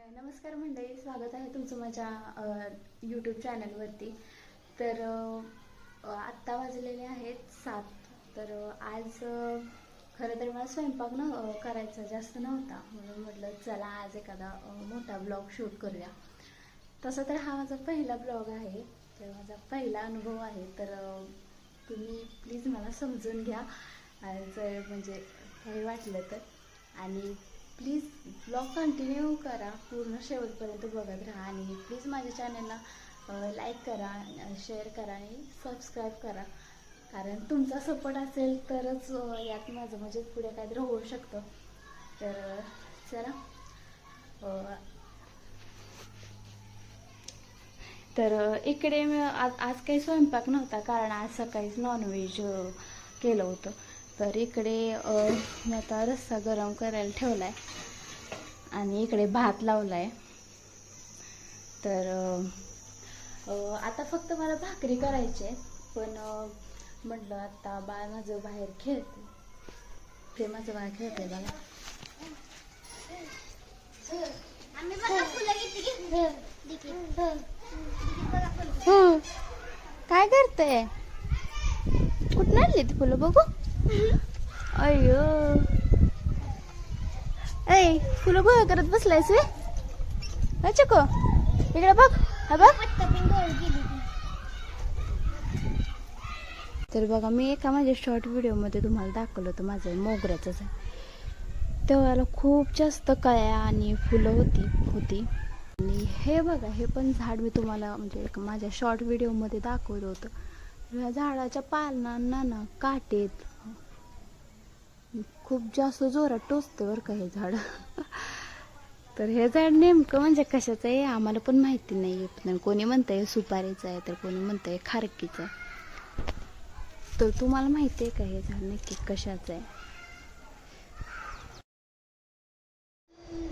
नमस्कार मंडळी, स्वागत आहे तुमचं माझ्या यूट्यूब चॅनलवरती. तर आत्ता वाजलेले आहेत 7. तर आज खरं तर मला स्वयंपाक करायचा जास्त नव्हता, म्हणून म्हटलं चला आज एखादा मोठा ब्लॉग शूट करूया. तसं तर हा माझा पहिला ब्लॉग आहे, तर माझा पहिला अनुभव आहे. तर तुम्ही प्लीज मला समजून घ्या, जर म्हणजे काही वाटलं तर. आणि प्लीज ब्लॉग कंटिन्यू करा, पूर्ण शेवटपर्यंत बघत राहा. आणि प्लीज माझ्या चॅनलला लाईक करा, शेअर करा आणि सबस्क्राईब करा. कारण तुमचा सपोर्ट असेल तरच यात माझं म्हणजे पुढे काहीतरी होऊ शकतं. तर चला. तर इकडे आज काही स्वयंपाक नव्हता, कारण आज सकाळीच नॉनव्हेज केलं होतं. तर इकडे मी आता रस्सा गरम करायला ठेवला आहे आणि इकडे भात लावला आहे. तर आता फक्त मला भाकरी करायची आहे, पण म्हटलं आता बाळ माझं बाहेर खेळते, ते माझं बाळ खेळते बघा. काय करते? कुठं आणली ती फुलं बघू? अय्यो, ऐ फुलं गोळा करत बसलायस वे चको, इकडे बघ. हा बघ. तर बघा, मी एका माझ्या शॉर्ट व्हिडिओमध्ये तुम्हाला दाखवलं होतं माझं मोगऱ्याचंच आहे. तेव्हा खूप जास्त कळ्या आणि फुलं होती. आणि हे बघा, हे पण झाड मी तुम्हाला म्हणजे माझ्या शॉर्ट व्हिडिओमध्ये दाखवलं होतं. ह्या झाडाच्या पानांना ना काटेत, खूप जास्त जोरात टोचतं बरं का हे झाड. तर हे झाड नेमकं म्हणजे कशाचं आहे आम्हाला पण माहिती नाही. पण कोणी म्हणतंय सुपारीचं आहे, तर कोणी म्हणतंय खारकीचं आहे. तर तुम्हाला माहिती आहे का हे झाड नक्की कशाचं आहे?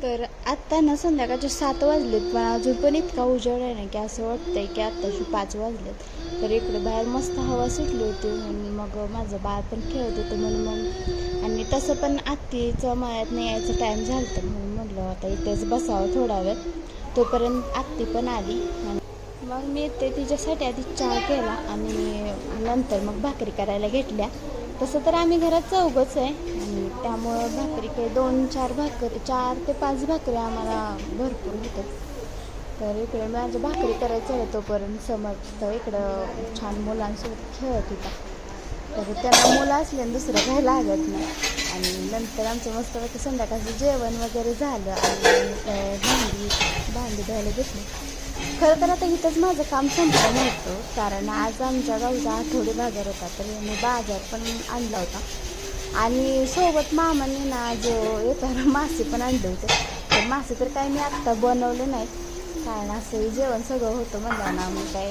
तर आत्ता ना संध्याकाळचे 7 वाजलेत, पण अजून पण इतका उजेड आहे ना की असं वाटतंय की आत्ताशी 5 वाजलेत. तर इकडे बाहेर मस्त हवा सुटली होती, म्हणून मग माझं बाळ पण खेळत होतं. म्हणून मग, आणि तसं पण आत्तीचं मळ्यात नाही यायचं टाईम झालं होतं, म्हणून म्हटलं आता इथेच बसावं थोडा वेळ. तोपर्यंत आत्ती पण आली आणि मग मी ते तिच्यासाठी आधी चहा केला आणि नंतर मग भाकरी करायला घेतल्या. तसं तर आम्ही घरात चौघच आहे आणि त्यामुळं भाकरी काही 4 ते 5 भाकरी आम्हाला भरपूर होतं. तर इकडे माझ्या भाकरी करायचं आहे, तोपर्यंत समर्थ इकडं छान मुलांसोबत खेळत होता. तर त्यांना मुलं असल्याने दुसरं काही लागत नाही. आणि नंतर आमचं मस्तपैकी संध्याकाळचं जेवण वगैरे झालं आणि भांडी धुवायला घेतली. खरं तर आता इथंच माझं काम संपलं नव्हतं, कारण आज आमच्या गावचा आठवडी बाजार होता. तर मी बाजार पण आणला होता आणि सोबत मामांनी ना आज येताना मासे पण आणले होते. तर मासे तर काही मी आत्ता बनवले नाहीत, कारण असं जेवण सगळं होतं म्हणलं ना, मी काय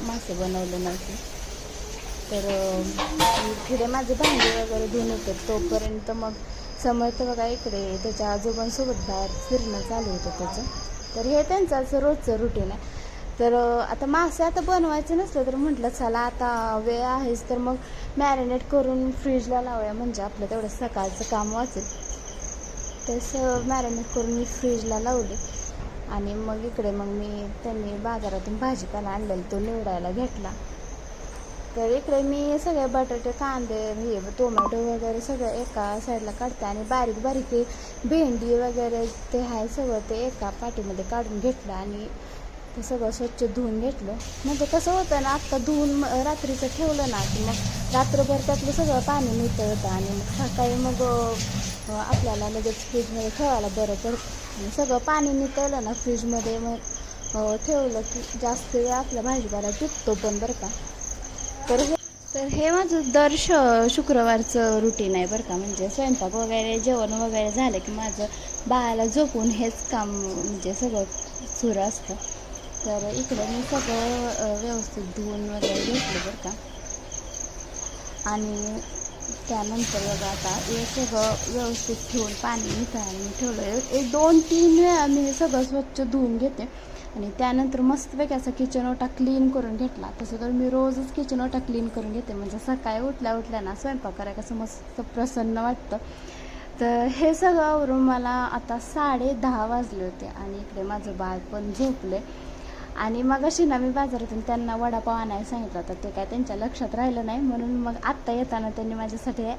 मासे बनवले नव्हते. तर इकडे माझे भांडे वगैरे धुवून होते, तोपर्यंत मग समर्थ बघा इकडे त्याच्या आजोबांसोबत बाहेर फिरणं चालू होतं त्याचं. तर हे त्यांचं असं रोजचं रुटीन आहे. तर आता मासे आता बनवायचं नसलं तर म्हटलं चला आता वेळ आहेच, तर मग मॅरिनेट करून फ्रीजला लावूया, म्हणजे आपलं तेवढं सकाळचं काम वाचेल. तसं मॅरिनेट करून मी फ्रीजला लावले. आणि मग इकडे त्यांनी बाजारातून भाजीपाला आणलेला तो निवडायला घेतला. तर इकडे मी सगळे बटाटे, कांदे, हे टोमॅटो वगैरे सगळं एका साईडला काढते आणि बारीक बारीक भेंडी वगैरे ते आहे सगळं ते एका पाटीमध्ये काढून घेतलं आणि ते सगळं स्वच्छ धुवून घेतलं. म्हणजे कसं होतं ना, आत्ता धुवून रात्रीचं ठेवलं ना की मग रात्रभर त्यातलं सगळं पाणी नितळतं आणि मग सकाळी मग आपल्याला लगेच फ्रीजमध्ये ठेवायला बरं पडतं. आणि सगळं पाणी नितळलं ना फ्रीजमध्ये मग ठेवलं की जास्त वेळ आपल्या भाजीपाला टिकतो पण बरं का. तर हे माझं दर शुक्रवारचं रुटीन आहे बरं का. म्हणजे स्वयंपाक वगैरे जेवण वगैरे झालं की माझं बाळाला झोपून हेच काम म्हणजे सगळं सुरू असतं. तर इकडे मी सगळं व्यवस्थित धुवून वगैरे घेतलं बरं का. आणि त्यानंतर बघा आता हे सगळं व्यवस्थित ठेवून पाणी निथळायला मी ठेवलं. 2-3 वेळा मी हे सगळं स्वच्छ धुवून घेते आणि त्यानंतर मस्तपैकी असा किचन ओटा क्लीन करून घेतला. तसं तर मी रोजच किचन ओटा क्लीन करून घेते, म्हणजे सकाळी उठल्या ना स्वयंपाक करायला कसं मस्त प्रसन्न वाटतं. तर हे सगळं आवरून मला आता 10:30 वाजले होते आणि इकडे माझं बाळ पण झोपले. आणि मग अशी ना मी बाजारातून त्यांना वडापाव आणायला सांगितलं होतं, ते काय त्यांच्या लक्षात राहिलं नाही, म्हणून मग आत्ता येताना त्यांनी माझ्यासाठी